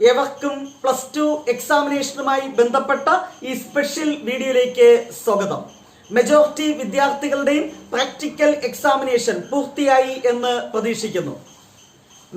ഏവർക്കും +2 എക്സാമിനേഷനുമായി ബന്ധപ്പെട്ട ഈ സ്പെഷ്യൽ വീഡിയോയിലേക്ക് സ്വാഗതം. മെജോറിറ്റി വിദ്യാർത്ഥികളുടെയും പ്രാക്ടിക്കൽ എക്സാമിനേഷൻ പൂർത്തിയായി എന്ന് പ്രതീക്ഷിക്കുന്നു.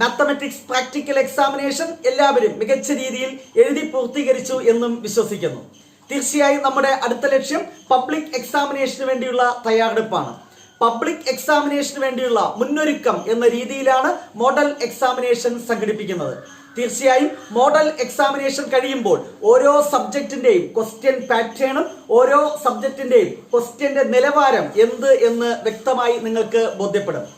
മാത്തമാറ്റിക്സ് പ്രാക്ടിക്കൽ എക്സാമിനേഷൻ എല്ലാവരും മികച്ച രീതിയിൽ എഴുതി പൂർത്തീകരിച്ചു എന്നും വിശ്വസിക്കുന്നു. തീർച്ചയായും നമ്മുടെ അടുത്ത ലക്ഷ്യം പബ്ലിക് എക്സാമിനേഷന് വേണ്ടിയുള്ള തയ്യാറെടുപ്പാണ്. പബ്ലിക് എക്സാമിനേഷന് വേണ്ടിയുള്ള മുന്നൊരുക്കം എന്ന രീതിയിലാണ് മോഡൽ എക്സാമിനേഷൻ സംഘടിപ്പിക്കുന്നത്. തീർച്ചയായും മോഡൽ എക്സാമിനേഷൻ കഴിയുമ്പോൾ ഓരോ സബ്ജക്റ്റിന്റെയും ക്വസ്റ്റ്യൻ പാറ്റേണും ഓരോ സബ്ജക്റ്റിന്റെയും ക്വസ്റ്റ്യന്റെ നിലവാരം എന്ത് എന്ന് വ്യക്തമായി നിങ്ങൾക്ക് ബോധ്യപ്പെടും.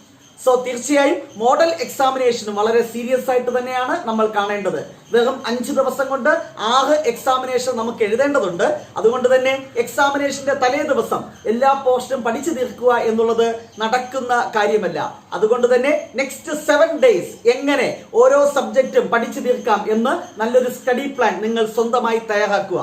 സോ തീർച്ചയായും മോഡൽ എക്സാമിനേഷൻ വളരെ സീരിയസ് ആയിട്ട് തന്നെയാണ് നമ്മൾ കാണേണ്ടത്. വെറും 5 ദിവസം കൊണ്ട് 6 എക്സാമിനേഷൻ നമുക്ക് എഴുതേണ്ടതുണ്ട്. അതുകൊണ്ട് തന്നെ എക്സാമിനേഷന്റെ തലേ ദിവസം എല്ലാ പോർഷനും പഠിച്ചു തീർക്കുക എന്നുള്ളത് നടക്കുന്ന കാര്യമല്ല. അതുകൊണ്ട് തന്നെ നെക്സ്റ്റ് 7 ഡേയ്സ് എങ്ങനെ ഓരോ സബ്ജക്റ്റും പഠിച്ചു തീർക്കാം എന്ന് നല്ലൊരു സ്റ്റഡി പ്ലാൻ നിങ്ങൾ സ്വന്തമായി തയ്യാറാക്കുക.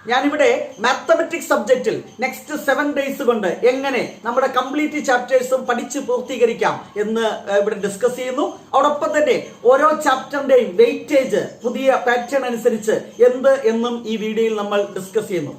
ഞാനിവിടെ മാത്തമാറ്റിക്സ് സബ്ജക്റ്റിൽ നെക്സ്റ്റ് 7 ഡേയ്സ് കൊണ്ട് എങ്ങനെ നമ്മുടെ കംപ്ലീറ്റ് ചാപ്റ്റേഴ്സും പഠിച്ച് പൂർത്തീകരിക്കാം എന്ന് ഇവിടെ ഡിസ്കസ് ചെയ്യുന്നു. അതോടൊപ്പം തന്നെ ഓരോ ചാപ്റ്ററിന്റെയും വെയിറ്റേജ് പുതിയ പാറ്റേൺ അനുസരിച്ച് എന്ത് എന്നും ഈ വീഡിയോയിൽ നമ്മൾ ഡിസ്കസ് ചെയ്യുന്നു.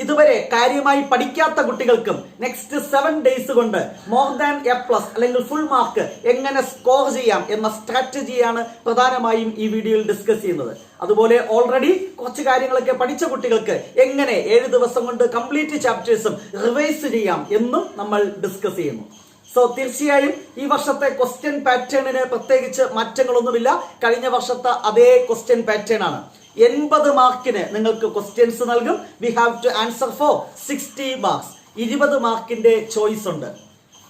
ഇതുവരെ കാര്യമായി പഠിക്കാത്ത കുട്ടികൾക്കും നെക്സ്റ്റ് 7 ഡേയ്സ് കൊണ്ട് മോർ ദാൻ എ പ്ലസ് അല്ലെങ്കിൽ ഫുൾ മാർക്ക് എങ്ങനെ സ്കോർ ചെയ്യാം എന്ന സ്ട്രാറ്റജിയാണ് പ്രധാനമായും ഈ വീഡിയോയിൽ ഡിസ്കസ് ചെയ്യുന്നത്. അതുപോലെ ഓൾറെഡി കുറച്ച് കാര്യങ്ങളൊക്കെ പഠിച്ച കുട്ടികൾക്ക് എങ്ങനെ 7 ദിവസം കൊണ്ട് കംപ്ലീറ്റ് ചാപ്റ്റേഴ്സും റിവൈസ് ചെയ്യാം എന്നും നമ്മൾ ഡിസ്കസ് ചെയ്യുന്നു. സോ തീർച്ചയായും ഈ വർഷത്തെ ക്വസ്റ്റ്യൻ പാറ്റേണിന് പ്രത്യേകിച്ച് മാറ്റങ്ങളൊന്നുമില്ല. കഴിഞ്ഞ വർഷത്തെ അതേ ക്വസ്റ്റ്യൻ പാറ്റേൺ ആണ്. 80 മാർക്കിന് നിങ്ങൾക്ക് ക്വസ്റ്റ്യൻസ് നൽകും. We have to answer for 60 marks. 20 മാർക്കിന്റെ ചോയ്സ് ഉണ്ട്.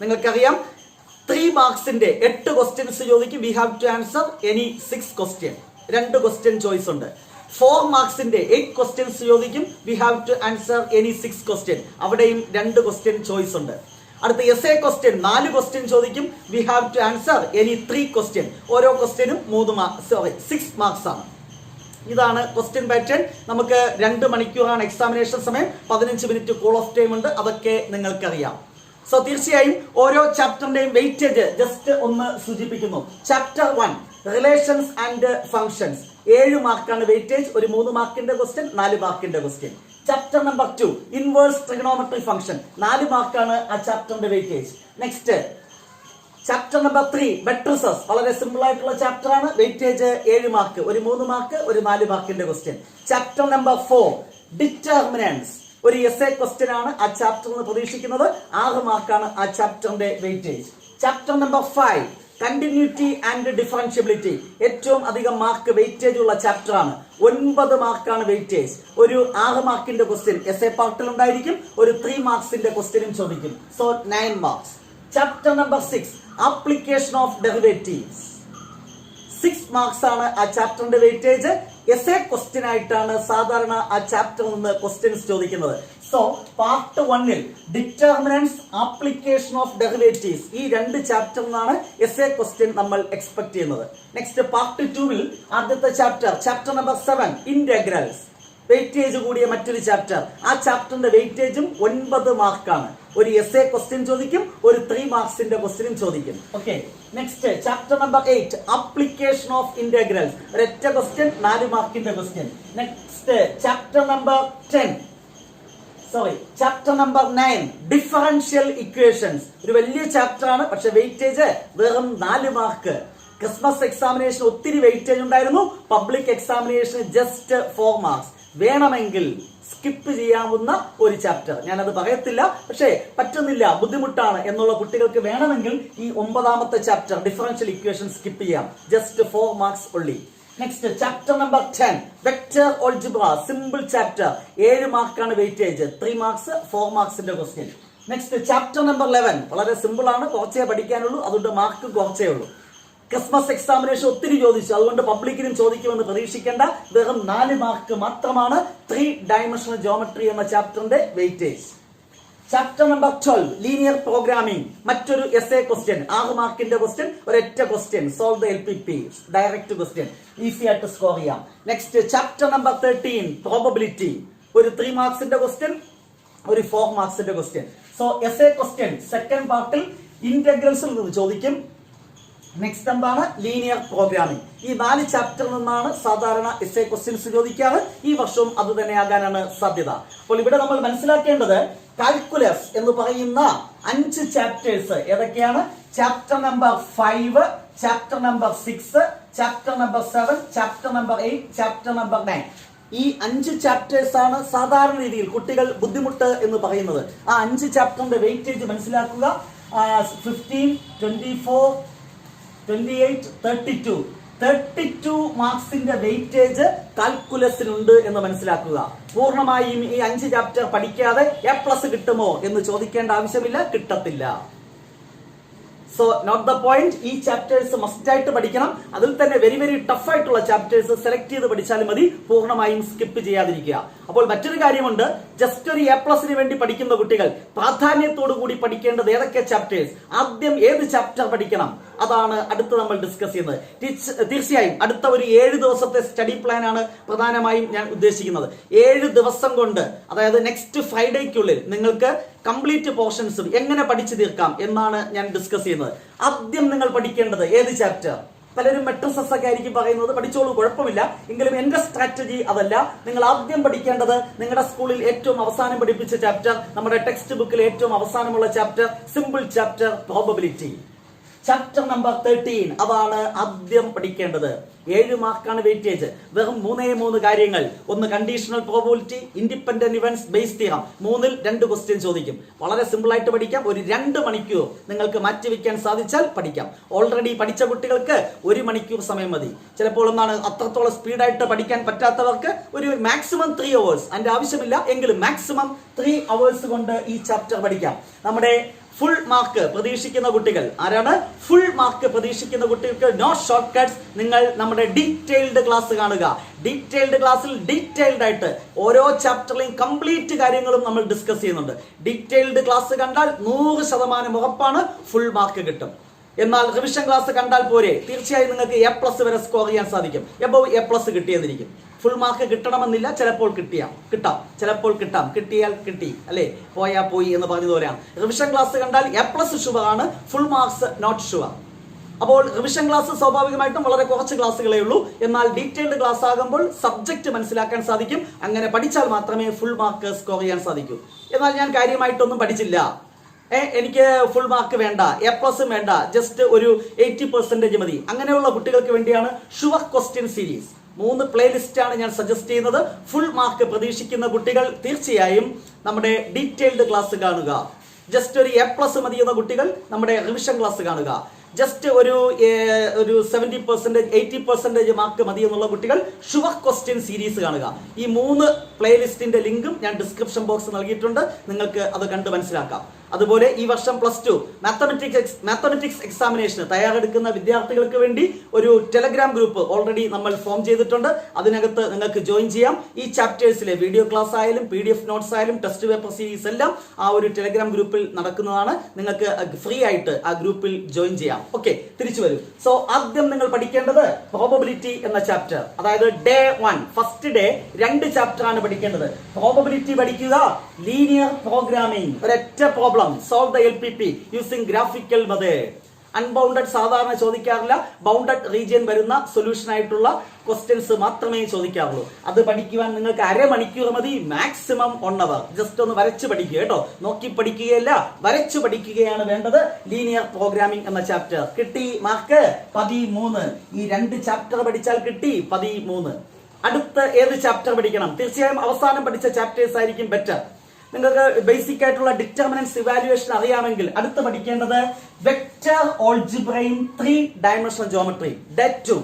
നിങ്ങൾക്കറിയാം 3 മാർക്സിന്റെ 8 ക്വസ്റ്റ്യൻസ് ചോദിക്കും. We have to answer any 6 question. 2 question choice ഉണ്ട്. 4 മാർക്സിന്റെ 8 ക്വസ്റ്റ്യൻസ് ചോദിക്കും. We have to answer any 6 question. അവിടെയും 2 ക്വസ്റ്റ്യൻ ചോയ്സ് ഉണ്ട്. അടുത്ത എസ്എ ക്വസ്റ്റ്യൻ 4 ക്വസ്റ്റ്യൻ ചോദിക്കും. We have to answer any 3 question. ഓരോ ക്വസ്റ്റ്യനും 6 മാർക്സ് ആണ്. ഇതാണ് ക്വസ്റ്റ്യൻ പാറ്റേൺ. നമുക്ക് 2 മണിക്കൂറാണ് എക്സാമിനേഷൻ സമയം. 15 മിനിറ്റ് കൂൾ ഓഫ് ടൈം ഉണ്ട്. അതൊക്കെ നിങ്ങൾക്കറിയാം. സോ തീർച്ചയായും ഓരോ ചാപ്റ്ററിന്റെയും വെയിറ്റേജ് ജസ്റ്റ് ഒന്ന് സൂചിപ്പിക്കുന്നു. ചാപ്റ്റർ 1 റിലേഷൻസ് ആൻഡ് ഫങ്ഷൻസ് 7 മാർക്കാണ് വെയിറ്റേജ്. ഒരു 3 മാർക്കിന്റെ ക്വസ്റ്റ്യൻ, 4 മാർക്കിന്റെ question. Chapter number 2 inverse trigonometry function 4 മാർക്കാണ് ആ ചാപ്റ്ററിന്റെ weightage. Next chapter number 3 matrices വളരെ സിമ്പിൾ ആയിട്ടുള്ള ചാപ്റ്റർ ആണ്. Weightage 7 mark. ഒരു 3 മാർക്ക്, ഒരു 4 മാർക്കിന്റെ ക്വസ്റ്റ്യൻ. ചാപ്റ്റർ നമ്പർ 4 ഡിറ്റർമിനൻസ് ഒരു എസ്എ ക്വസ്റ്റ്യൻ ആണ് ആ ചാപ്റ്റർ എന്ന് പ്രതീക്ഷിക്കുന്നത്. 6 മാർക്കാണ് ആ ചാപ്റ്ററിന്റെ weightage. Chapter number 5 continuity and differentiability ഏറ്റവും അധികം മാർക്ക് വെയിറ്റേജ് ഉള്ള ചാപ്റ്റർ ആണ്. 9 മാർക്കാണ് വെയിറ്റേജ്. ഒരു 6 മാർക്കിന്റെ ക്വസ്റ്റ്യൻ എസ്എ പാർട്ടിൽ ഉണ്ടായിരിക്കും. ഒരു 3 മാർക്സിന്റെ ക്വസ്റ്റ്യനും ചോദിക്കും. So 9 marks. Chapter number 6 application of derivatives 6 marks ആണ് ആ ചാപ്റ്ററിന്റെ വെയിറ്റേജ്. എസ്എ ക്വസ്റ്റ്യൻ ആയിട്ടാണ് സാധാരണ ആ ചാപ്റ്ററിൽ നിന്ന് ക്വസ്റ്റ്യൻസ് ചോദിക്കുന്നത്. So part 1 determinants, application of derivatives ഈ 2 ചാപ്റ്ററിൽ നിന്നാണ് എസ്എ ക്വസ്റ്റ്യൻ നമ്മൾ എക്സ്പെക്ട് ചെയ്യുന്നത്. നെക്സ്റ്റ് പാർട്ട് 2 ആദ്യത്തെ ചാപ്റ്റർ നമ്പർ 7 ഇന്റഗ്രൽസ് വെയിറ്റേജ് കൂടിയ മറ്റൊരു ചാപ്റ്റർ. ആ ചാപ്റ്ററിന്റെ വെയിറ്റേജും 9 മാർക്കാണ്. ഒരു എസ്എ ക്വസ്റ്റ്യൻ ചോദിക്കും, ഒരു 3 മാർക്സിന്റെ ക്വസ്റ്റ്യനും ചോദിക്കും. Okay, next chapter number 8 application of integrals ഒരൊറ്റ ക്വസ്റ്റ്യൻ, 4 മാർക്കിന്റെ question. Next chapter number 9 differential equations ഒരു വലിയ ചാപ്റ്റർ ആണ്. പക്ഷെ വെയിറ്റേജ് വെറും 4 മാർക്ക്. ക്രിസ്മസ് എക്സാമിനേഷൻ ഒത്തിരി വെയിറ്റേജ് ഉണ്ടായിരുന്നു. Public examination just 4 marks. വേണമെങ്കിൽ സ്കിപ്പ് ചെയ്യാവുന്ന ഒരു ചാപ്റ്റർ. ഞാനത് പറയത്തില്ല, പക്ഷേ പറ്റുന്നില്ല, ബുദ്ധിമുട്ടാണ് എന്നുള്ള കുട്ടികൾക്ക് വേണമെങ്കിൽ ഈ 9ാമത്തെ ചാപ്റ്റർ ഡിഫറൻഷ്യൽ ഇക്വേഷൻ സ്കിപ്പ് ചെയ്യാം. ജസ്റ്റ് 4 മാർക്സ് ഒള്ളി. Next chapter number 10 vector algebra simple chapter 7 മാർക്കാണ് വെയിറ്റേജ്. 3 മാർക്സ്, 4 മാർക്സിന്റെ ക്വസ്റ്റ്യൻ. നെക്സ്റ്റ് ചാപ്റ്റർ നമ്പർ 11 വളരെ സിമ്പിൾ ആണ്. കുറച്ചേ പഠിക്കാനുള്ളൂ. അതുകൊണ്ട് മാർക്ക് കുറച്ചേ ഉള്ളൂ. ക്രിസ്മസ് എക്സാമിനേഷൻ ഒത്തിരി ചോദിച്ചു. അതുകൊണ്ട് പബ്ലിക്കിനും ചോദിക്കുമെന്ന് പ്രതീക്ഷിക്കേണ്ട. വെറും 4 മാർക്ക് മാത്രമാണ് 3 ഡയമെൻഷണൽ ജോമെട്രി എന്ന ചാപ്റ്ററിന്റെ weightage. Chapter number 12 linear programming മറ്റൊരു എസ്എ ക്വസ്റ്റ്യൻ, 6 മാർക്കിന്റെ ക്വസ്റ്റ്യൻ, ഒരൊറ്റ question, solve the LPP direct question, easy ആയിട്ട് സ്കോർ ചെയ്യാം. നെക്സ്റ്റ് ചാപ്റ്റർ നമ്പർ 13 പ്രോബബിലിറ്റി ഒരു 3 മാർക്സിന്റെ ക്വസ്റ്റ്യൻ, ഒരു 4 മാർക്സിന്റെ question. So SA question second പാർട്ടിൽ ഇന്റഗ്രൽസിൽ നിന്ന് ചോദിക്കും. നെക്സ്റ്റ് എന്താണ്? Linear programming. ഈ 4 ചാപ്റ്ററിൽ നിന്നാണ് സാധാരണ എസ്എ ക്വസ്റ്റ്യൻസ് ചോദിക്കാറ്. ഈ വർഷവും അത് തന്നെയാകാനാണ് സാധ്യത. അപ്പോൾ ഇവിടെ നമ്മൾ മനസ്സിലാക്കേണ്ടത് കാൽക്കുലസ് എന്ന് പറയുന്ന 5 ചാപ്റ്റേഴ്സ് ഏതൊക്കെയാണ്? Chapter number 5, chapter number 6, chapter number 7, chapter number 8, chapter number 9. ഈ 5 ചാപ്റ്റേഴ്സ് ആണ് സാധാരണ രീതിയിൽ കുട്ടികൾ ബുദ്ധിമുട്ട് എന്ന് പറയുന്നത്. ആ 5 ചാപ്റ്ററിന്റെ വെയിറ്റേജ് മനസ്സിലാക്കുക. 15, 24, 28, 32 മാർക്സിന്റെ വെയിറ്റേജ് കാൽക്കുലസിനുണ്ട് എന്ന് മനസ്സിലാക്കുക. പൂർണ്ണമായും ഈ 5 ചാപ്റ്റർ പഠിക്കാതെ A+ കിട്ടുമോ എന്ന് ചോദിക്കേണ്ട ആവശ്യമില്ല, കിട്ടത്തില്ല. So not the point. ഈ ചാപ്റ്റേഴ്സ് മസ്റ്റ് ആയിട്ട് പഠിക്കണം. അതിൽ തന്നെ വെരി വെരി ടഫ് ആയിട്ടുള്ള ചാപ്റ്റേഴ്സ് സെലക്ട് ചെയ്ത് പഠിച്ചാലും മതി, പൂർണ്ണമായും സ്കിപ്പ് ചെയ്യാതിരിക്കുക. അപ്പോൾ മറ്റൊരു കാര്യമുണ്ട്, ജസ്റ്റ് ഒരു A+ വേണ്ടി പഠിക്കുന്ന കുട്ടികൾ പ്രാധാന്യത്തോടു കൂടി പഠിക്കേണ്ടത് ഏതൊക്കെ ചാപ്റ്റേഴ്സ്, ആദ്യം ഏത് ചാപ്റ്റർ പഠിക്കണം, അതാണ് അടുത്ത് നമ്മൾ ഡിസ്കസ് ചെയ്യുന്നത്. തീർച്ചയായും അടുത്ത ഒരു 7 ദിവസത്തെ സ്റ്റഡി പ്ലാൻ ആണ് പ്രധാനമായും ഞാൻ ഉദ്ദേശിക്കുന്നത്. 7 ദിവസം കൊണ്ട്, അതായത് നെക്സ്റ്റ് ഫ്രൈഡേക്കുള്ളിൽ നിങ്ങൾക്ക് കംപ്ലീറ്റ് പോർഷൻസും എങ്ങനെ പഠിച്ചു തീർക്കാം എന്നാണ് ഞാൻ ഡിസ്കസ് ചെയ്യുന്നത്. ആദ്യം നിങ്ങൾ പഠിക്കേണ്ടത് ഏത് ചാപ്റ്റർ? പലരും മെട്രിസസ് ഒക്കെ ആയിരിക്കും പറയുന്നത്, പഠിച്ചോളൂ, കുഴപ്പമില്ല. എങ്കിലും എന്റെ സ്ട്രാറ്റജി അതല്ല. നിങ്ങൾ ആദ്യം പഠിക്കേണ്ടത് നിങ്ങളുടെ സ്കൂളിൽ ഏറ്റവും അവസാനം പഠിപ്പിച്ച ചാപ്റ്റർ, നമ്മുടെ ടെക്സ്റ്റ് ബുക്കിൽ ഏറ്റവും അവസാനമുള്ള chapter, simple chapter probability. Chapter number 13 അതാണ് ആദ്യം പഠിക്കേണ്ടത്. 7 മാർക്കാണ് വെയിറ്റേജ്. വെറും 3 കാര്യങ്ങൾ. ഒന്ന് conditional probability, independent events, Bayes theorem. 3ൽ 2 ക്വസ്റ്റ്യൻ ചോദിക്കും. വളരെ സിമ്പിൾ ആയിട്ട് പഠിക്കാം. ഒരു 2 മണിക്കൂർ നിങ്ങൾക്ക് മാറ്റിവെക്കാൻ സാധിച്ചാൽ പഠിക്കാം. ഓൾറെഡി പഠിച്ച കുട്ടികൾക്ക് 1 മണിക്കൂർ സമയം മതി. ചിലപ്പോൾ അത്രത്തോളം സ്പീഡായിട്ട് പഠിക്കാൻ പറ്റാത്തവർക്ക് ഒരു മാക്സിമം 3 hours, അതിന്റെ ആവശ്യമില്ല എങ്കിലും മാക്സിമം 3 hours കൊണ്ട് ഈ ചാപ്റ്റർ പഠിക്കാം. നമ്മുടെ ഫുൾ മാർക്ക് പ്രതീക്ഷിക്കുന്ന കുട്ടികൾ ആരാണ്? ഫുൾ മാർക്ക് പ്രതീക്ഷിക്കുന്ന കുട്ടികൾക്ക് നോ ഷോർട്ട് കട്ട്സ്. നിങ്ങൾ നമ്മുടെ ഡീറ്റെയിൽഡ് ക്ലാസ് കാണുക. ഡീറ്റെയിൽഡ് ക്ലാസ്സിൽ ഡീറ്റെയിൽഡ് ആയിട്ട് ഓരോ ചാപ്റ്ററിലെയും കംപ്ലീറ്റ് കാര്യങ്ങളും നമ്മൾ ഡിസ്കസ് ചെയ്യുന്നുണ്ട്. ഡീറ്റെയിൽഡ് ക്ലാസ് കണ്ടാൽ 100% ഉറപ്പാണ് ഫുൾ മാർക്ക് കിട്ടും. എന്നാൽ റിവിഷൻ ക്ലാസ് കണ്ടാൽ പോരെ, തീർച്ചയായും നിങ്ങൾക്ക് A+ വരെ സ്കോർ ചെയ്യാൻ സാധിക്കും. Above A+ കിട്ടിയെന്നിരിക്കും. ഫുൾ മാർക്ക് കിട്ടണമെന്നില്ല, ചിലപ്പോൾ കിട്ടാം, ചിലപ്പോൾ കിട്ടാം. കിട്ടിയാൽ കിട്ടി, അല്ലെ? പോയാ പോയി എന്ന് പറഞ്ഞതുപോലെയാണ്. റിവിഷൻ ക്ലാസ് കണ്ടാൽ A+ ഷുവർ ആണ്, ഫുൾ മാർക്സ് നോട്ട് ഷുവർ. അപ്പോൾ റിവിഷൻ ക്ലാസ് സ്വാഭാവികമായിട്ടും വളരെ കുറച്ച് ക്ലാസ്സുകളേ ഉള്ളൂ. എന്നാൽ ഡീറ്റെയിൽഡ് ക്ലാസ് ആകുമ്പോൾ സബ്ജക്ട് മനസ്സിലാക്കാൻ സാധിക്കും. അങ്ങനെ പഠിച്ചാൽ മാത്രമേ ഫുൾ മാർക്ക് സ്കോർ ചെയ്യാൻ സാധിക്കൂ. എന്നാൽ ഞാൻ കാര്യമായിട്ടൊന്നും പഠിച്ചില്ല, എനിക്ക് ഫുൾ മാർക്ക് വേണ്ട, A+ വേണ്ട, ജസ്റ്റ് ഒരു 80% മതി, അങ്ങനെയുള്ള കുട്ടികൾക്ക് വേണ്ടിയാണ് ഷുവർ ക്വസ്റ്റ്യൻ സീരീസ്. 3 പ്ലേലിസ്റ്റ് ആണ് ഞാൻ സജസ്റ്റ് ചെയ്യുന്നത്. ഫുൾ മാർക്ക് പ്രതീക്ഷിക്കുന്ന കുട്ടികൾ തീർച്ചയായും നമ്മുടെ ഡീറ്റെയിൽഡ് ക്ലാസ് കാണുക. ജസ്റ്റ് ഒരു A+ മതിയെന്ന കുട്ടികൾ നമ്മുടെ റിവിഷൻ ക്ലാസ് കാണുക. ജസ്റ്റ് ഒരു 70%, 80% മാർക്ക് മതി എന്നുള്ള കുട്ടികൾ ഷുവർ ക്വസ്റ്റ്യൻ സീരീസ് കാണുക. ഈ 3 പ്ലേലിസ്റ്റിന്റെ ലിങ്കും ഞാൻ ഡിസ്ക്രിപ്ഷൻ ബോക്സ് നൽകിയിട്ടുണ്ട്, നിങ്ങൾക്ക് അത് കണ്ട് മനസ്സിലാക്കാം. അതുപോലെ ഈ വർഷം +2 മാത്തമാറ്റിക്സ് എക്സാമിനേഷന് തയ്യാറെടുക്കുന്ന വിദ്യാർത്ഥികൾക്ക് വേണ്ടി ഒരു ടെലഗ്രാം ഗ്രൂപ്പ് ഓൾറെഡി നമ്മൾ ഫോം ചെയ്തിട്ടുണ്ട്. അതിനകത്ത് നിങ്ങൾക്ക് ജോയിൻ ചെയ്യാം. ഈ ചാപ്റ്റേഴ്സിലെ വീഡിയോ ക്ലാസ് ആയാലും PDF നോട്ട്സ് ആയാലും ടെസ്റ്റ് പേപ്പർ സീരീസ് എല്ലാം ആ ഒരു ടെലഗ്രാം ഗ്രൂപ്പിൽ നടക്കുന്നതാണ്. നിങ്ങൾക്ക് ഫ്രീ ആയിട്ട് ആ ഗ്രൂപ്പിൽ ജോയിൻ ചെയ്യാം. ഓക്കെ, തിരിച്ചു വരും. സോ ആദ്യം നിങ്ങൾ പഠിക്കേണ്ടത് പ്രോബബിലിറ്റി എന്ന ചാപ്റ്റർ, അതായത് ഡേ 1 ഫസ്റ്റ് ഡേ 2 ചാപ്റ്റർ ആണ് പഠിക്കേണ്ടത്. പ്രോബബിലിറ്റി പഠിക്കുക, ലീനിയർ പ്രോഗ്രാമിംഗ്, ഒരൊറ്റ problem, solve the LPP using graphical method. Unbounded സാധാരണ ചോദിക്കാറില്ല, ബൗണ്ടഡ് റീജിയൻ വരുന്ന സൊല്യൂഷൻ ആയിട്ടുള്ള ക്വസ്റ്റ്യൻസ് മാത്രമേ ചോദിക്കാറുള്ളൂ. അത് പഠിക്കുവാൻ നിങ്ങൾക്ക് 1/2 മണിക്കൂർ മതി, മാക്സിമം 1 hour. ജസ്റ്റ് ഒന്ന് വരച്ച് പഠിക്കുക കേട്ടോ, നോക്കി പഠിക്കുകയല്ല, വരച്ചു പഠിക്കുകയാണ് വേണ്ടത്. ലീനിയർ പ്രോഗ്രാമിംഗ് എന്ന ചാപ്റ്റർ കിട്ടി മാർക്ക് 13. ഈ 2 ചാപ്റ്റർ പഠിച്ചാൽ കിട്ടി 13. അടുത്ത ഏത് ചാപ്റ്റർ പഠിക്കണം? തീർച്ചയായും അവസാനം പഠിച്ച ചാപ്റ്റേഴ്സ് ആയിരിക്കും ബെറ്റർ. നിങ്ങൾക്ക് ബേസിക് ആയിട്ടുള്ള ഡിറ്റർമിനൻസ് ഇവാലുവേഷൻ അറിയാമെങ്കിൽ അടുത്ത് പഠിക്കേണ്ടത് വെക്റ്റർ ഓൾജിബ്രയും 3 ഡയമെൻഷണൽ ജോമെട്രി. ഡേ 2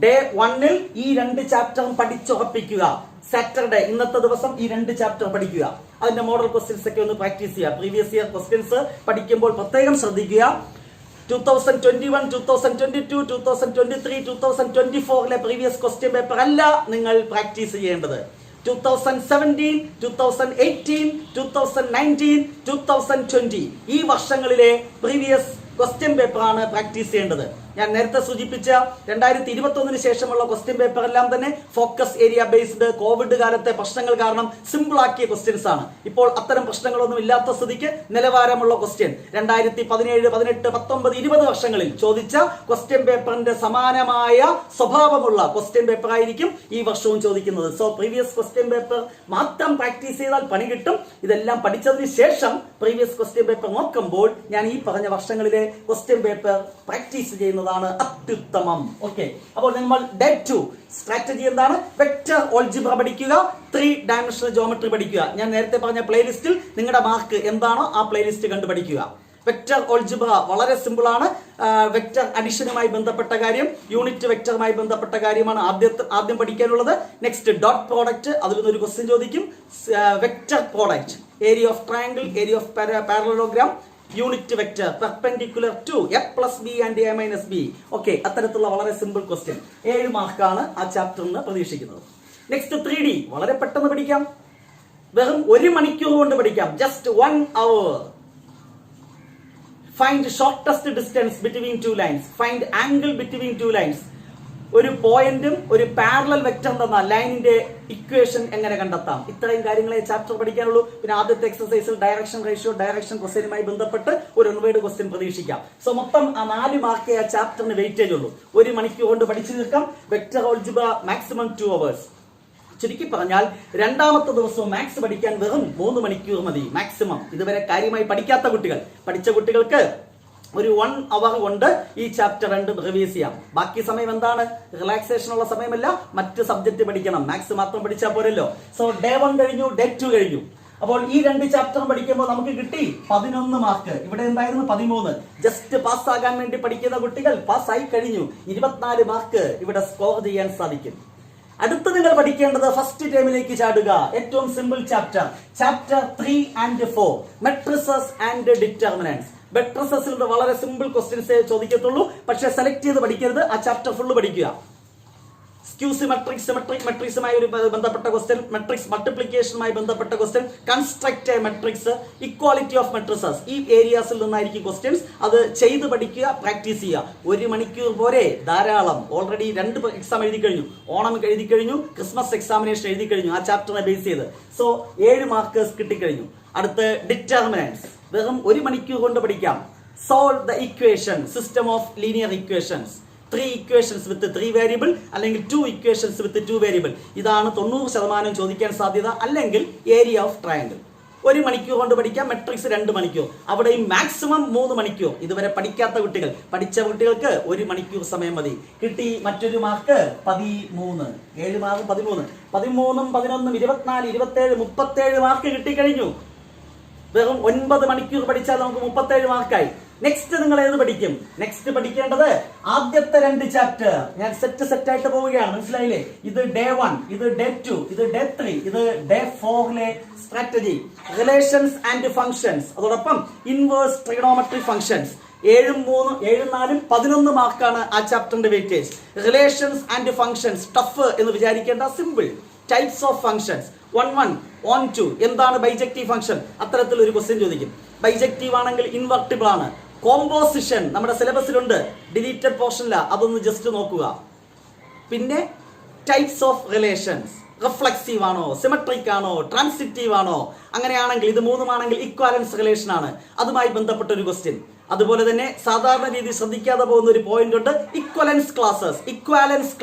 ഡേ 1ൽ ഈ 2 ചാപ്റ്ററും പഠിച്ചുറപ്പിക്കുക. സാറ്റർഡേ ഇന്നത്തെ ദിവസം ഈ 2 ചാപ്റ്റർ പഠിക്കുക. അതിന്റെ മോഡൽ ക്വസ്റ്റ്യൻസ് ഒക്കെ ഒന്ന് പ്രാക്ടീസ് ചെയ്യുക. പ്രീവിയസ് ഇയർ ക്വസ്റ്റ്യൻസ് പഠിക്കുമ്പോൾ പ്രത്യേകം ശ്രദ്ധിക്കുക. 2021, 2022, 2023, 2024 പ്രീവിയസ് ക്വസ്റ്റ്യൻ പേപ്പർ അല്ല നിങ്ങൾ പ്രാക്ടീസ് ചെയ്യേണ്ടത്. 2017, 2018, 2019, 2020 ഈ വർഷങ്ങളിലെ പ്രീവിയസ് ക്വസ്റ്റ്യൻ പേപ്പറാണ് പ്രാക്ടീസ് ചെയ്യേണ്ടത്. ഞാൻ നേരത്തെ സൂചിപ്പിച്ച 2021 ശേഷമുള്ള ക്വസ്റ്റ്യൻ പേപ്പർ എല്ലാം തന്നെ ഫോക്കസ് ഏരിയ ബേസ്ഡ് കോവിഡ് കാലത്തെ പ്രശ്നങ്ങൾ കാരണം സിമ്പിൾ ആക്കിയ ക്വസ്റ്റ്യൻസ് ആണ്. ഇപ്പോൾ അത്തരം പ്രശ്നങ്ങളൊന്നും ഇല്ലാത്ത സ്ഥിതിക്ക് നിലവാരമുള്ള ക്വസ്റ്റ്യൻ 2017, 18, 19, 20 വർഷങ്ങളിൽ ചോദിച്ച ക്വസ്റ്റ്യൻ പേപ്പറിന്റെ സമാനമായ സ്വഭാവമുള്ള ക്വസ്റ്റ്യൻ പേപ്പർ ആയിരിക്കും ഈ വർഷവും ചോദിക്കുന്നത്. സോ പ്രീവിയസ് ക്വസ്റ്റ്യൻ പേപ്പർ മാത്രം പ്രാക്ടീസ് ചെയ്താൽ പണി കിട്ടും. ഇതെല്ലാം പഠിച്ചതിന് ശേഷം പ്രീവിയസ് ക്വസ്റ്റ്യൻ പേപ്പർ നോക്കുമ്പോൾ ഞാൻ ഈ പറഞ്ഞ വർഷങ്ങളിലെ ക്വസ്റ്റ്യൻ പേപ്പർ പ്രാക്ടീസ് ചെയ്യുന്നതാണ് അത്യുത്തമം. ഓക്കെ, അപ്പോൾ നമ്മൾ ഡേ 2 സ്ട്രാറ്റജി എന്താണ്? വെക്ടർ ഓൾജിബ്ര പഠിക്കുക, 3 ഡയമെൻഷണൽ ജോമെട്രി പഠിക്കുക. ഞാൻ നേരത്തെ പറഞ്ഞ പ്ലേലിസ്റ്റിൽ നിങ്ങളുടെ മാർക്ക് എന്താണോ ആ പ്ലേലിസ്റ്റ് കണ്ടു പഠിക്കുക. വെക്ടർ ഓൾജിബ്ര വളരെ സിമ്പിൾ ആണ്. വെക്ടർ അഡിഷനുമായി ബന്ധപ്പെട്ട കാര്യം, യൂണിറ്റ് വെക്ടറുമായി ബന്ധപ്പെട്ട കാര്യമാണ് ആദ്യം പഠിക്കാനുള്ളത്. നെക്സ്റ്റ് ഡോട്ട് പ്രോഡക്റ്റ്, അതിൽ നിന്നൊരു ക്വസ്റ്റ്യൻ ചോദിക്കും. Vector product, area of triangle, area of parallelogram, unit vector, perpendicular to a plus b and a minus b. Okay, അത്തരത്തിലുള്ള വളരെ സിമ്പിൾ ക്വസ്റ്റ്യൻ. 7 മാർക്കാണ് ആ ചാപ്റ്ററിൽ നിന്ന് പ്രതീക്ഷിക്കുന്നത്. നെക്സ്റ്റ് 3D വളരെ പെട്ടെന്ന് പഠിക്കാം. വെറും 1 മണിക്കൂർ കൊണ്ട് പഠിക്കാം. Just 1 hour. Find shortest distance between two lines. Find angle between two lines. ഒരു പോയിന്റും ഒരു പാരലൽ വെക്ടർ തന്ന ലൈനിന്റെ ഇക്വേഷൻ എങ്ങനെ കണ്ടെത്താം? ഇത്രയും കാര്യങ്ങളെ ചാപ്റ്റർ പഠിക്കാനുള്ളൂ. പിന്നെ ആദ്യത്തെ എക്സസൈസിൽ ഡയറക്ഷൻ റേഷ്യോ, ഡയറക്ഷൻ ക്വസ്റ്റ്യനുമായി ബന്ധപ്പെട്ട് ഒരു ഒൺവേഡ് ക്വസ്റ്റ്യൻ പ്രതീക്ഷിക്കാം. സോ മൊത്തം ആ 4 മാർക്കേ ആ ചാപ്റ്ററിന് വെയിറ്റേജ് ഉള്ളൂ. 1 മണിക്കൂർ കൊണ്ട് പഠിച്ചു തീർക്കാം. Vector algebra maximum 2 hours. ചുരുക്കി പറഞ്ഞാൽ രണ്ടാമത്തെ ദിവസവും മാത്സ് പഠിക്കാൻ വെറും 3 മണിക്കൂർ മതി മാക്സിമം. ഇതുവരെ കാര്യമായി പഠിക്കാത്ത കുട്ടികൾ, പഠിച്ച കുട്ടികൾക്ക് ഒരു 1 hour കൊണ്ട് ഈ ചാപ്റ്റർ 2 റിവൈസ് ചെയ്യാം. ബാക്കി സമയം എന്താണ്? റിലാക്സേഷൻ ഉള്ള സമയമല്ല, മറ്റ് സബ്ജക്ട് പഠിക്കണം. മാത്സ് മാത്രം പഠിച്ചാൽ പോരല്ലോ. സോ ഡേ 1 കഴിഞ്ഞു, ഡേ 2 കഴിഞ്ഞു. അപ്പോൾ ഈ 2 ചാപ്റ്ററും പഠിക്കുമ്പോൾ നമുക്ക് കിട്ടി 11 മാർക്ക്. ഇവിടെ എന്തായിരുന്നു? 13. ജസ്റ്റ് പാസ്സാകാൻ വേണ്ടി പഠിക്കുന്ന കുട്ടികൾ പാസ്സായി കഴിഞ്ഞു. 24 മാർക്ക് ഇവിടെ സ്കോർ ചെയ്യാൻ സാധിക്കും. അടുത്ത് നിങ്ങൾ പഠിക്കേണ്ടത് ഫസ്റ്റ് ടൈമിലേക്ക് ചാടുക. ഏറ്റവും simple chapter 3 and 4, matrices and determinants. മെട്രിസസിൽ വളരെ സിമ്പിൾ ക്വസ്റ്റ്യൻസ് ചോദിക്കത്തുള്ളൂ. പക്ഷെ സെലക്ട് ചെയ്ത് പഠിക്കരുത്, ആ ചാപ്റ്റർ ഫുള്ള് പഠിക്കുക. സ്ക്യൂസി മെട്രിക്സ്, സിമെട്രിക് മെട്രിക്സുമായി ഒരു ബന്ധപ്പെട്ട ക്വസ്റ്റ്യൻ, മെട്രിക്സ് മൾട്ടിപ്ലിക്കേഷനുമായി ബന്ധപ്പെട്ട question, construct matrix, equality of matrices. ഈ ഏരിയാസിൽ നിന്നായിരിക്കും ക്വസ്റ്റ്യൻസ്. അത് ചെയ്ത് പഠിക്കുക, പ്രാക്ടീസ് ചെയ്യുക. 1 മണിക്കൂർ പോരെ, ധാരാളം. ഓൾറെഡി 2 എക്സാം എഴുതി കഴിഞ്ഞു. ഓണം എഴുതി കഴിഞ്ഞു, ക്രിസ്മസ് എക്സാമിനേഷൻ എഴുതി കഴിഞ്ഞു. ആ ചാപ്റ്ററിനെ ബേസ് ചെയ്ത്. സോ 7 മാർക്കേഴ്സ് കിട്ടിക്കഴിഞ്ഞു. അടുത്ത് ഡിറ്റർമിനന്റ്സ്, വെറും 1 മണിക്കൂർ കൊണ്ട് പഠിക്കാം. Solve the equation, system of linear equations. 3 equations with 3 variable അല്ലെങ്കിൽ 2 equations with 2 variable. ഇതാണ് 90% ചോദിക്കാൻ സാധ്യത. അല്ലെങ്കിൽ ഏരിയ ഓഫ് ട്രയാങ്കിൾ. 1 മണിക്കൂർ കൊണ്ട് പഠിക്കാം. മെട്രിക്സ് 2 മണിക്കൂർ. അവിടെയും മാക്സിമം 3 മണിക്കൂർ. ഇതുവരെ പഠിക്കാത്ത കുട്ടികൾ, പഠിച്ച കുട്ടികൾക്ക് 1 മണിക്കൂർ സമയം മതി. കിട്ടി മറ്റൊരു മാർക്ക് 13. 7 മാർക്ക് 13. 13ഉം 11ഉം 24, 27, 37 മാർക്ക് കിട്ടിക്കഴിഞ്ഞു. വെറും 9 മണിക്കൂർ പഠിച്ചാൽ നമുക്ക് 37 മാർക്കായി. നെക്സ്റ്റ് നിങ്ങൾ ഏത് പഠിക്കും? നെക്സ്റ്റ് പഠിക്കേണ്ടത് ആദ്യത്തെ 2 ചാപ്റ്റർ. ഞാൻ സെറ്റ് ആയിട്ട് പോവുകയാണ്, മനസ്സിലായില്ലേ? ഇത് ഡേ 1, ഇത് ഡേ 2, ഇത് ഡേ 3, ഇത് ഡേ 4ലെ സ്ട്രാറ്റജി, റിലേഷൻസ് ആൻഡ് ഫംഗ്ഷൻസ്, അതോടൊപ്പം ഇൻവേഴ്സ് ട്രിഗണോമെട്രി ഫംഗ്ഷൻസ്. 7 3 7 4 11 മാർക്കാണ് ആ ചാപ്റ്ററിന്റെ weightage. Relations and functions tough എന്ന് വിചാരിക്കേണ്ട, simple. Types of functions 1 1 on 2. എന്താണ് ബൈജക്റ്റീവ് ഫംഗ്ഷൻ? അത്തരത്തിൽ ഒരു ക്വസ്റ്റ്യൻ ചോദിക്കും. ബൈജക്റ്റീവ് ആണെങ്കിൽ ഇൻവെർട്ടിബിൾ ആണ്. കോമ്പോസിഷൻ നമ്മുടെ സിലബസിലുണ്ട്, ഡിലീറ്റഡ് പോർഷനില്ല, അതൊന്ന് ജസ്റ്റ് നോക്കുക. പിന്നെ ടൈപ്സ് ഓഫ് റിലേഷൻസ്, റിഫ്ലക്സീവ് ആണോ, സിമെട്രിക് ആണോ, ട്രാൻസിറ്റീവ് ആണോ? അങ്ങനെയാണെങ്കിൽ ഇത് 3 ഇക്വാലൻസ് റിലേഷൻ ആണ്, അതുമായി ബന്ധപ്പെട്ട ഒരു ക്വസ്റ്റ്യൻ. അതുപോലെ തന്നെ സാധാരണ രീതി ശ്രദ്ധിക്കാതെ പോകുന്ന ഒരു പോയിന്റ് ഉണ്ട്, ഇക്വാലൻസ്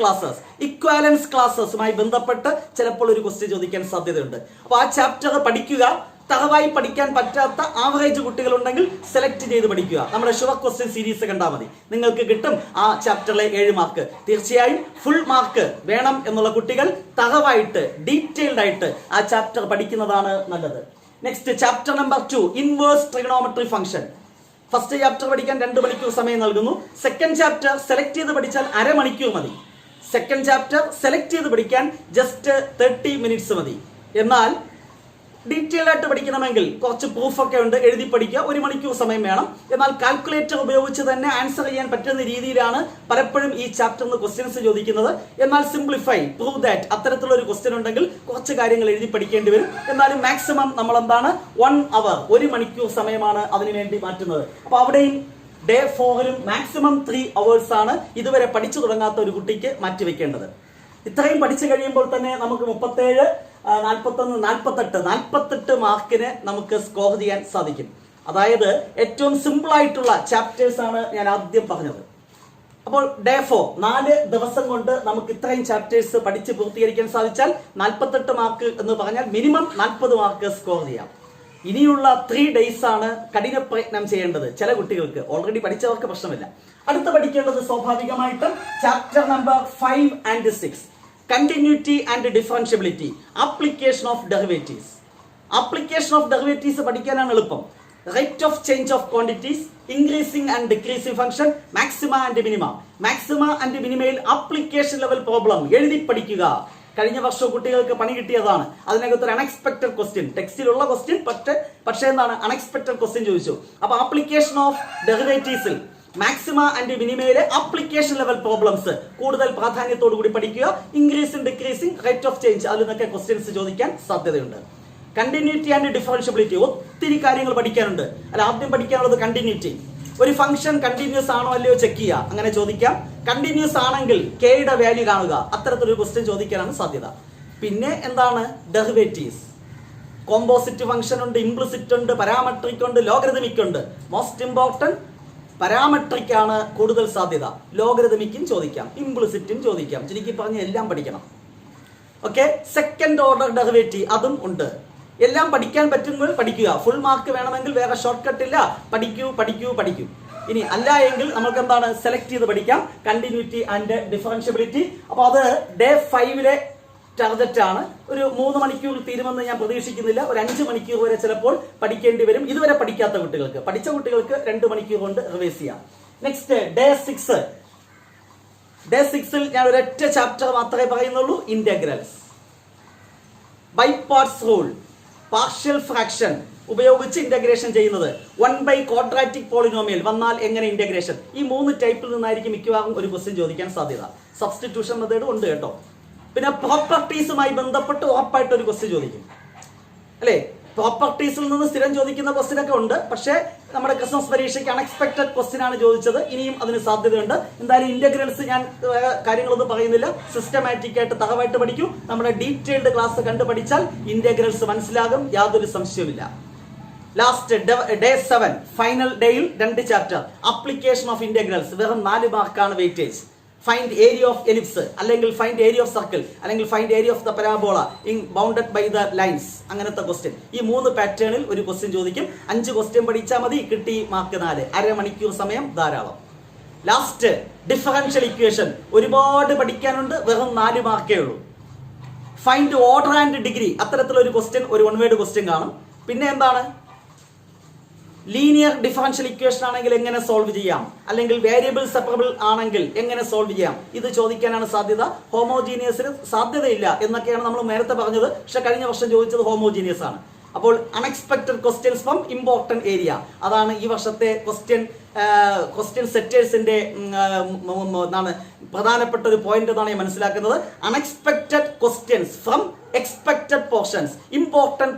ക്ലാസസുമായി ബന്ധപ്പെട്ട് ചിലപ്പോൾ ഒരു ക്വസ്റ്റ്യൻ ചോദിക്കാൻ സാധ്യതയുണ്ട്. അപ്പോൾ ആ ചാപ്റ്റർ പഠിക്കുക. തറവായി പഠിക്കാൻ പറ്റാത്ത ആവറേജ് കുട്ടികളുണ്ടെങ്കിൽ സെലക്ട് ചെയ്ത് പഠിക്കുക. നമ്മുടെ ഷുവർ ക്വസ്റ്റ്യൻ സീരീസ് കണ്ടാൽ മതി, നിങ്ങൾക്ക് കിട്ടും ആ ചാപ്റ്ററിലെ 7 മാർക്ക്. തീർച്ചയായും ഫുൾ മാർക്ക് വേണം എന്നുള്ള കുട്ടികൾ തറവായിട്ട് ഡീറ്റെയിൽഡ് ആയിട്ട് ആ ചാപ്റ്റർ പഠിക്കുന്നതാണ് നല്ലത്. Next chapter number 2, inverse trigonometry function. First chapter പഠിക്കാൻ 2 മണിക്കൂർ സമയം നൽകുന്നു. സെക്കൻഡ് ചാപ്റ്റർ സെലക്ട് ചെയ്ത് പഠിച്ചാൽ 1/2 മണിക്കൂർ മതി. സെക്കൻഡ് ചാപ്റ്റർ സെലക്ട് ചെയ്ത് പഠിക്കാൻ ജസ്റ്റ് 30 മിനിറ്റ്സ് മതി. എന്നാൽ ഡീറ്റെയിൽ ആയിട്ട് പഠിക്കണമെങ്കിൽ കുറച്ച് പ്രൂഫൊക്കെ ഉണ്ട്, എഴുതി പഠിക്കുക, 1 മണിക്കൂർ സമയം വേണം. എന്നാൽ കാൽക്കുലേറ്റർ ഉപയോഗിച്ച് തന്നെ ആൻസർ ചെയ്യാൻ പറ്റുന്ന രീതിയിലാണ് പലപ്പോഴും ഈ ചാപ്റ്ററിന് ക്വസ്റ്റ്യൻസ് ചോദിക്കുന്നത്. എന്നാൽ സിംപ്ലിഫൈ, പ്രൂവ് ദാറ്റ്, അത്തരത്തിലുള്ള ഒരു ക്വസ്റ്റ്യൻ ഉണ്ടെങ്കിൽ കുറച്ച് കാര്യങ്ങൾ എഴുതി പഠിക്കേണ്ടി വരും. എന്നാലും മാക്സിമം നമ്മൾ എന്താണ് 1 hour, 1 മണിക്കൂർ സമയമാണ് അതിനുവേണ്ടി മാറ്റുന്നത്. അപ്പൊ അവിടെയും ഡേ 4-ലും മാക്സിമം 3 hours ആണ് ഇതുവരെ പഠിച്ചു തുടങ്ങാത്ത ഒരു കുട്ടിക്ക് മാറ്റിവെക്കേണ്ടത്. ഇത്രയും പഠിച്ചു കഴിയുമ്പോൾ തന്നെ നമുക്ക് 37, 41, 48 മാർക്കിന് നമുക്ക് സ്കോർ ചെയ്യാൻ സാധിക്കും. അതായത് ഏറ്റവും സിമ്പിൾ ആയിട്ടുള്ള ചാപ്റ്റേഴ്സ് ആണ് ഞാൻ ആദ്യം പറഞ്ഞത്. അപ്പോൾ ഡേ 4 4 ദിവസം കൊണ്ട് നമുക്ക് ഇത്രയും ചാപ്റ്റേഴ്സ് പഠിച്ച് പൂർത്തീകരിക്കാൻ സാധിച്ചാൽ 48 മാർക്ക് എന്ന് പറഞ്ഞാൽ മിനിമം 40 മാർക്ക് സ്കോർ ചെയ്യാം. ഇനിയുള്ള 3 days ആണ് കഠിന പ്രയത്നം ചെയ്യേണ്ടത്. ചില കുട്ടികൾക്ക് ഓൾറെഡി പഠിച്ചവർക്ക് പ്രശ്നമില്ല. അടുത്ത് പഠിക്കേണ്ടത് സ്വാഭാവികമായിട്ടും chapter number 5 and 6, continuity and differentiability, application of derivatives. Application of derivatives പഠിക്കാനാണ് എളുപ്പം. Rate of change of quantities, increasing and decreasing function, maxima and minima. Maxima and മിനിമയിൽ ആപ്ലിക്കേഷൻ ലെവൽ പ്രോബ്ലം എഴുതി പഠിക്കുക. കഴിഞ്ഞ വർഷം കുട്ടികൾക്ക് പണി കിട്ടിയതാണ്. അതിനകത്ത് ഒരു അൺഎക്സ്പെക്ടഡ് ക്വസ്റ്റ്യൻ, ടെക്സ്റ്റിലുള്ള ക്വസ്റ്റ്യൻ പക്ഷേ എന്താണ് അൺഎക്സ്പെക്ടഡ് ക്വസ്റ്റ്യൻ ചോദിച്ചു. അപ്പൊ ആപ്ലിക്കേഷൻ ഓഫ് ഡെറിവേറ്റീവ്സിൽ മാക്സിമ ആൻഡ് മിനിമയിലെ ആപ്ലിക്കേഷൻ ലെവൽ പ്രോബ്ലംസ് കൂടുതൽ പ്രാധാന്യത്തോടു കൂടി പഠിക്കുക. Increasing decreasing rate of change, അതിൽ നിന്നൊക്കെ ക്വസ്റ്റ്യൻസ് ചോദിക്കാൻ സാധ്യതയുണ്ട്. കണ്ടിന്യൂറ്റി ആൻഡ് ഡിഫറൻഷ്യബിലിറ്റി, ഒത്തിരി കാര്യങ്ങൾ പഠിക്കാനുണ്ട്. അല്ല, ആദ്യം പഠിക്കാനുള്ളത് കണ്ടിന്യൂറ്റി. ഒരു ഫംഗ്ഷൻ കണ്ടിന്യൂസ് ആണോ അല്ലയോ ചെക്ക് ചെയ്യുക, അങ്ങനെ ചോദിക്കാം. കണ്ടിന്യൂസ് ആണെങ്കിൽ കെയുടെ വാല്യൂ കാണുക, അത്തരത്തിലൊരു ക്വസ്റ്റ്യൻ ചോദിക്കാനാണ് സാധ്യത. പിന്നെ എന്താണ് ഡെറിവേറ്റീവ്സ്. കോമ്പോസിറ്റ് ഫംഗ്ഷൻ ഉണ്ട്, ഇംപ്ലിസിറ്റ് ഉണ്ട്, പരാമെട്രിക് ഉണ്ട്, ലോഗരിതമിക് ഉണ്ട്. മോസ്റ്റ് ഇമ്പോർട്ടന്റ് പരാമെട്രിക് ആണ് കൂടുതൽ സാധ്യത. ലോഗരിതമിക്കും ചോദിക്കാം, ഇംപ്ലിസിറ്റും ചോദിക്കാം. ചുരുക്കി പറഞ്ഞ് എല്ലാം പഠിക്കണം. ഓക്കെ, സെക്കൻഡ് ഓർഡർ ഡെറിവേറ്റീവ് അതും ഉണ്ട്. എല്ലാം പഠിക്കാൻ പറ്റുമ്പോൾ പഠിക്കുക. ഫുൾ മാർക്ക് വേണമെങ്കിൽ വേറെ ഷോർട്ട് കട്ട് ഇല്ല, പഠിക്കൂ. ഇനി അല്ല എങ്കിൽ നമുക്ക് എന്താണ് സെലക്ട് ചെയ്ത് പഠിക്കാം, കണ്ടിന്യൂറ്റി ആൻഡ് ഡിഫറൻഷ്യബിലിറ്റി. അപ്പൊ അത് ഡേ 5-ലെ ടാർഗറ്റ് ആണ്. ഒരു 3 മണിക്കൂർ തീരുമെന്ന് ഞാൻ പ്രതീക്ഷിക്കുന്നില്ല. ഒരു 5 മണിക്കൂർ വരെ ചിലപ്പോൾ പഠിക്കേണ്ടി വരും. ഇതുവരെ പഠിക്കാത്ത കുട്ടികൾക്ക്, പഠിച്ച കുട്ടികൾക്ക് 2 മണിക്കൂർ കൊണ്ട് റിവൈസ് ചെയ്യാം. Next day 6. ഡേ 6-ൽ ഞാൻ ഒരൊറ്റ ചാപ്റ്റർ മാത്രമേ പറയുന്നുള്ളൂ, integrals. By parts rule, partial fraction ഉപയോഗിച്ച് ഇന്റഗ്രേഷൻ ചെയ്യുന്നത്. 1/, ക്വാഡ്രാറ്റിക് പോളിനോമിയൽ വന്നാൽ എങ്ങനെ ഇന്റഗ്രേഷൻ. ഈ 3 ടൈപ്പിൽ നിന്നായിരിക്കും മിക്കവാറും ഒരു ക്വസ്റ്റ്യൻ ചോദിക്കാൻ സാധ്യത. സബ്സ്റ്റിറ്റ്യൂഷൻ മെത്തേഡ് ഉണ്ട് കേട്ടോ. പിന്നെ പ്രോപ്പർട്ടീസുമായി ബന്ധപ്പെട്ട് ഉറപ്പായിട്ട് ഒരു ക്വസ്റ്റ്യൻ ചോദിക്കും, അല്ലേ? പ്രോപ്പർട്ടീസിൽ നിന്ന് സ്ഥിരം ചോദിക്കുന്ന ക്വസ്റ്റ്യൻ ഒക്കെ ഉണ്ട്. പക്ഷേ നമ്മുടെ ക്രിസ്മസ് പരീക്ഷയ്ക്ക് അൺഎക്സ്പെക്ടഡ് ക്വസ്റ്റ്യൻ ആണ് ചോദിച്ചത്. ഇനിയും അതിന് സാധ്യതയുണ്ട്. എന്തായാലും ഇന്റഗ്രൽസ് ഞാൻ കാര്യങ്ങളൊന്നും പറയുന്നില്ല. സിസ്റ്റമാറ്റിക് ആയിട്ട് തറവായിട്ട് പഠിക്കൂ. നമ്മുടെ ഡീറ്റെയിൽഡ് ക്ലാസ് കണ്ടു പഠിച്ചാൽ ഇന്റഗ്രൽസ് മനസ്സിലാകും, യാതൊരു സംശയവുമില്ല. ലാസ്റ്റ് ഡേ 7 ഫൈനൽ ഡേയിൽ 2 ചാപ്റ്റർ, ആപ്ലിക്കേഷൻ ഓഫ് ഇന്റഗ്രൽസ്. വെറും 4 മാർക്കാണ് weightage. Find area of ellipse, അല്ലെങ്കിൽ ഫൈൻഡ് ഏരിയ ഓഫ് സർക്കിൾ, അല്ലെങ്കിൽ find area of the parabola in bounded by the lines. അങ്ങനത്തെ ക്വസ്റ്റ്യൻ ഈ 3 പാറ്റേണിൽ ഒരു ക്വസ്റ്റ്യൻ ചോദിക്കും. 5 ക്വസ്റ്റ്യൻ പഠിച്ചാൽ മതി, കിട്ടി മാർക്ക് 4. അരമണിക്കൂർ സമയം ധാരാളം. ലാസ്റ്റ് ഡിഫറൻഷ്യൽ ഇക്വേഷൻ, ഒരുപാട് പഠിക്കാനുണ്ട്, വെറും 4 മാർക്കേ ഉള്ളൂ. ഫൈൻഡ് ഓർഡർ ആൻഡ് ഡിഗ്രി, അത്തരത്തിലൊരു ക്വസ്റ്റ്യൻ, ഒരു 1 വേർഡ് ക്വസ്റ്റ്യൻ കാണും. പിന്നെ എന്താണ് ലീനിയർ ഡിഫറൻഷ്യൽ ഇക്വേഷൻ ആണെങ്കിൽ എങ്ങനെ സോൾവ് ചെയ്യാം, അല്ലെങ്കിൽ വേരിയബിൾ സെപ്പറബിൾ ആണെങ്കിൽ എങ്ങനെ സോൾവ് ചെയ്യാം, ഇത് ചോദിക്കാനാണ് സാധ്യത. ഹോമോജീനിയസിന് സാധ്യതയില്ല എന്നൊക്കെയാണ് നമ്മൾ നേരത്തെ പറഞ്ഞത്. പക്ഷെ കഴിഞ്ഞ വർഷം ചോദിച്ചത് ഹോമോജീനിയസ് ആണ്. അപ്പോൾ unexpected questions from important area, അതാണ് ഈ വർഷത്തെ ക്വസ്റ്റ്യൻ സെറ്റേഴ്സിന്റെ പ്രധാനപ്പെട്ട ഒരു പോയിന്റ് എന്നാണ് ഞാൻ മനസ്സിലാക്കുന്നത്. Unexpected questions from expected portions, important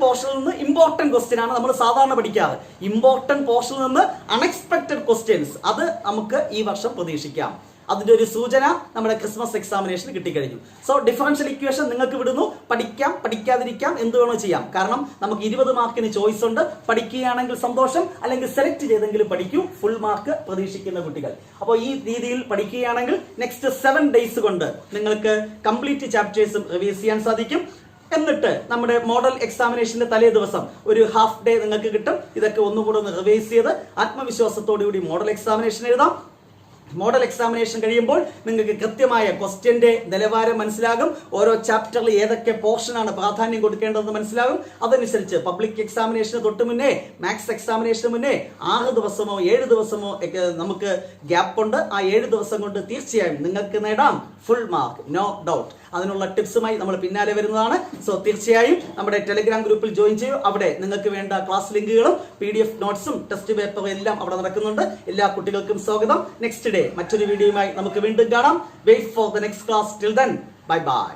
പോർഷനിൽ നിന്ന് ഇമ്പോർട്ടന്റ് ക്വസ്റ്റ്യൻ ആണ് നമ്മൾ സാധാരണ പഠിക്കാറ്. ഇമ്പോർട്ടന്റ് പോർഷനിൽ നിന്ന് അൺഎക്സ്പെക്ടഡ് ക്വസ്റ്റ്യൻസ്, അത് നമുക്ക് ഈ വർഷം പ്രതീക്ഷിക്കാം. അതിന്റെ ഒരു സൂചന നമ്മുടെ ക്രിസ്മസ് എക്സാമിനേഷന് കിട്ടിക്കഴിഞ്ഞു. സോ ഡിഫറൻഷ്യൽ ഇക്വേഷൻ നിങ്ങൾക്ക് വിടുന്നു. പഠിക്കാം, പഠിക്കാതിരിക്കാം, എന്ത് വേണോ ചെയ്യാം. കാരണം നമുക്ക് 20 മാർക്കിന് ചോയ്സ് ഉണ്ട്. പഠിക്കുകയാണെങ്കിൽ സന്തോഷം, അല്ലെങ്കിൽ സെലക്ട് ചെയ്തെങ്കിലും പഠിക്കൂ. ഫുൾ മാർക്ക് പ്രതീക്ഷിക്കുന്ന കുട്ടികൾ. അപ്പോൾ ഈ രീതിയിൽ പഠിക്കുകയാണെങ്കിൽ നെക്സ്റ്റ് 7 days കൊണ്ട് നിങ്ങൾക്ക് കംപ്ലീറ്റ് ചാപ്റ്റേഴ്സും റിവൈസ് ചെയ്യാൻ സാധിക്കും. എന്നിട്ട് നമ്മുടെ മോഡൽ എക്സാമിനേഷന്റെ തലേ ദിവസം ഒരു ഹാഫ് ഡേ നിങ്ങൾക്ക് കിട്ടും. ഇതൊക്കെ ഒന്നുകൂടെ ഒന്ന് റിവൈസ് ചെയ്ത് ആത്മവിശ്വാസത്തോടുകൂടി മോഡൽ എക്സാമിനേഷൻ എഴുതാം. മോഡൽ എക്സാമിനേഷൻ കഴിയുമ്പോൾ നിങ്ങൾക്ക് കൃത്യമായ ക്വസ്റ്റ്യന്റെ നിലവാരം മനസ്സിലാകും. ഓരോ ചാപ്റ്ററിൽ ഏതൊക്കെ പോർഷനാണ് പ്രാധാന്യം കൊടുക്കേണ്ടതെന്ന് മനസ്സിലാകും. അതനുസരിച്ച് പബ്ലിക് എക്സാമിനേഷന് തൊട്ട് മുന്നേ, മാത്സ് എക്സാമിനേഷന് മുന്നേ 6 ദിവസമോ 7 ദിവസമോ നമുക്ക് ഗ്യാപ്പ് ഉണ്ട്. ആ 7 ദിവസം കൊണ്ട് തീർച്ചയായും നിങ്ങൾക്ക് നേടാം ഫുൾ മാർക്ക്, നോ ഡൗട്ട്. അതിനുള്ള ടിപ്സുമായി നമ്മൾ പിന്നാലെ വരുന്നതാണ്. സോ തീർച്ചയായും നമ്മുടെ ടെലിഗ്രാം ഗ്രൂപ്പിൽ ജോയിൻ ചെയ്യൂ. അവിടെ നിങ്ങൾക്ക് വേണ്ട ക്ലാസ് ലിങ്കുകളും PDF നോട്ട്സും ടെസ്റ്റ് പേപ്പറും എല്ലാം അവിടെ നടക്കുന്നുണ്ട്. എല്ലാ കുട്ടികൾക്കും സ്വാഗതം. നെക്സ്റ്റ് ഡേ മറ്റൊരു വീഡിയോയുമായി നമുക്ക് വീണ്ടും കാണാം. Wait for the next class. Till then, bye by.